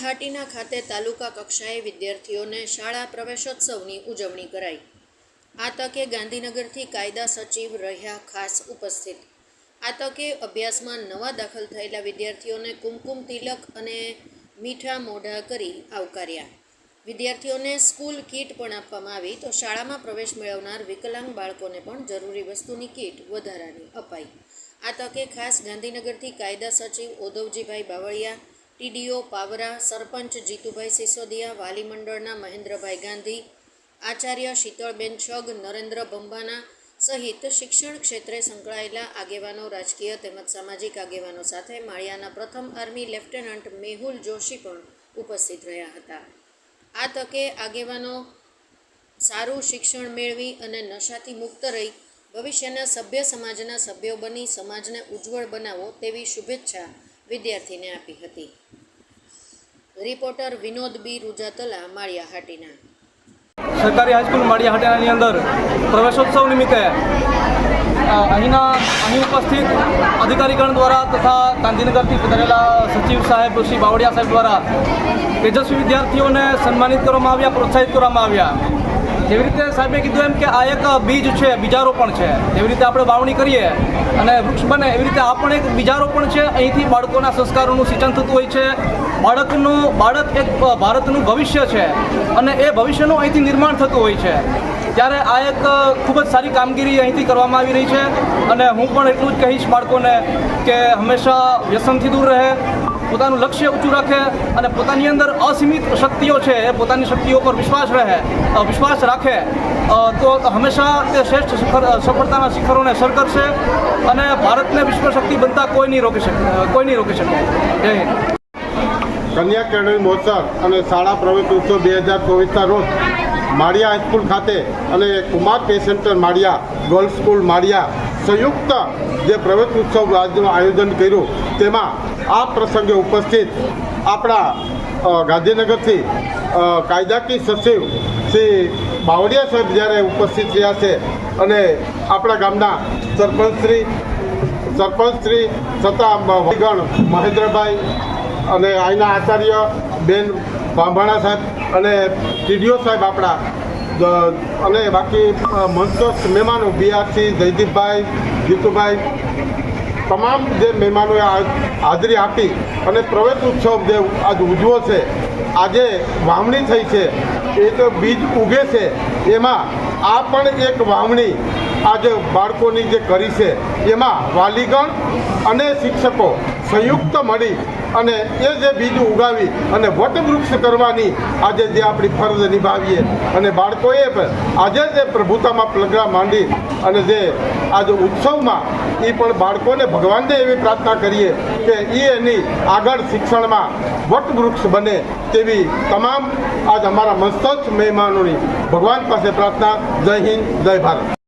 હાટીના ખાતે તાલુકા કક્ષાએ વિદ્યાર્થીઓને શાળા પ્રવેશોત્સવની ઉજવણી કરાઈ। આ તકે ગાંધીનગરથી કાયદા સચિવ રહ્યા ખાસ ઉપસ્થિત। આ તકે અભ્યાસમાં નવા દાખલ થયેલા વિદ્યાર્થીઓને કુમકુમ તિલક અને મીઠા મોઢા કરી આવકાર્યા। વિદ્યાર્થીઓને સ્કૂલ કીટ પણ આપવામાં આવી તો શાળામાં પ્રવેશ મેળવનાર વિકલાંગ બાળકોને પણ જરૂરી વસ્તુની કીટ વધારાની અપાઈ। આ તકે ખાસ ગાંધીનગરથી કાયદા સચિવ ઓધવજીભાઈ બાવળિયા, ટીડીઓ પાવરા, સરપંચ જીતુભાઈ સિસોદિયા, વાલી મંડળના મહેન્દ્રભાઈ ગાંધી, આચાર્ય શીતળબેન છગ, નરેન્દ્ર બંબાના સહિત શિક્ષણ ક્ષેત્રે સંકળાયેલા આગેવાનો, રાજકીય તેમજ સામાજિક આગેવાનો સાથે માળિયાના પ્રથમ આર્મી લેફ્ટનન્ટ મેહુલ જોશી પણ ઉપસ્થિત રહ્યા હતા। આ તકે આગેવાનો સારું શિક્ષણ મેળવી અને નશાથી મુક્ત રહી ભવિષ્યના સભ્ય સમાજના સભ્યો બની સમાજને ઉજ્જવળ બનાવો તેવી શુભેચ્છા વિદ્યાર્થીને આપી હતી। રિપોર્ટર વિનોદ બી રૂજાતલા, માળિયા હાટીના। સરકારી હાઈસ્કૂલ માળિયા હાટીનાની અંદર પ્રવેશોત્સવ નિમિત્તે અહીં ઉપસ્થિત અધિકારીગણ દ્વારા તથા ગાંધીનગરથી પધારેલા સચિવ સાહેબ શ્રી બાવળિયા સાહેબ દ્વારા તેજસ્વી વિદ્યાર્થીઓને સન્માનિત કરવામાં આવ્યા, પ્રોત્સાહિત કરવામાં આવ્યા। જેવી રીતે સાહેબે કીધું એમ કે આ એક બીજ છે, બીજારોપણ છે। જેવી રીતે આપણે વાવણી કરીએ અને વૃક્ષ બને એવી રીતે આ પણ એક બીજારોપણ છે। અહીંથી બાળકોના સંસ્કારોનું સિંચન થતું હોય છે। બાળક એક ભારતનું ભવિષ્ય છે અને એ ભવિષ્યનું અહીંથી નિર્માણ થતું હોય છે। ત્યારે આ એક ખૂબ જ સારી કામગીરી અહીંથી કરવામાં આવી રહી છે અને હું પણ એટલું જ કહીશ બાળકોને કે હંમેશા વ્યસનથી દૂર રહે, પોતાનું લક્ષ્ય ઊંચું રાખે અને પોતાની અંદર અસીમિત શક્તિઓ છે એ પોતાની શક્તિઓ પર વિશ્વાસ રાખે તો હંમેશા તે શ્રેષ્ઠ સફળતાના શિખરોને સર કરશે અને ભારતને વિશ્વ શક્તિ બનતા કોઈ નહીં રોકી શકે। જય હિન્દ। કન્યા કેળવણી મહોત્સવ અને શાળા પ્રવેશ ઉત્સવ 2024ના રોજ માળિયા હાઈસ્કૂલ ખાતે અને કુમાર પે સેન્ટર માળિયા, ગર્લ્સ સ્કૂલ માળિયા સંયુક્ત જે પ્રવેશ ઉત્સવ આજનું આયોજન કર્યું તેમાં આ પ્રસંગે ઉપસ્થિત આપણા ગાંધીનગરથી કાયદાકીય સચિવ શ્રી બાવળિયા સાહેબ જ્યારે ઉપસ્થિત રહ્યા છે અને આપણા ગામના સરપંચશ્રી તથા ગણ મહેન્દ્રભાઈ અને અહીંના આચાર્ય બેન ભાંભાણા સાહેબ અને ટીડીઓ સાહેબ આપણા અને બાકી મંચસ્થ મહેમાનો બીઆરસી, જયદીપભાઈ, જીતુભાઈ, તમામ જે મહેમાનોએ હાજરી આપી અને પ્રવેશ ઉત્સવ જે આજ ઉજવો છે, આજે વાવણી થઈ છે, એ તો બીજ ઉગે છે, એમાં આ પણ એક વાવણી આજે બાળકોની જે કરી છે એમાં વાલીગણ અને શિક્ષકો સંયુક્ત મળી અને એ જે બીજ ઉગાવી અને વટવૃક્ષ કરવાની આજે જે આપણી ફરજ નિભાવીએ અને બાળકોએ આજે જે પ્રભુતામાં પગલાં માંડી અને જે આજે ઉત્સવમાં એ પણ બાળકોને ભગવાનને એવી પ્રાર્થના કરીએ કે એની આગળ શિક્ષણમાં વટવૃક્ષ બને તેવી તમામ આજ અમારા મસ્તક મહેમાનોની ભગવાન પાસે પ્રાર્થના। જય હિન્દ, જય ભારત।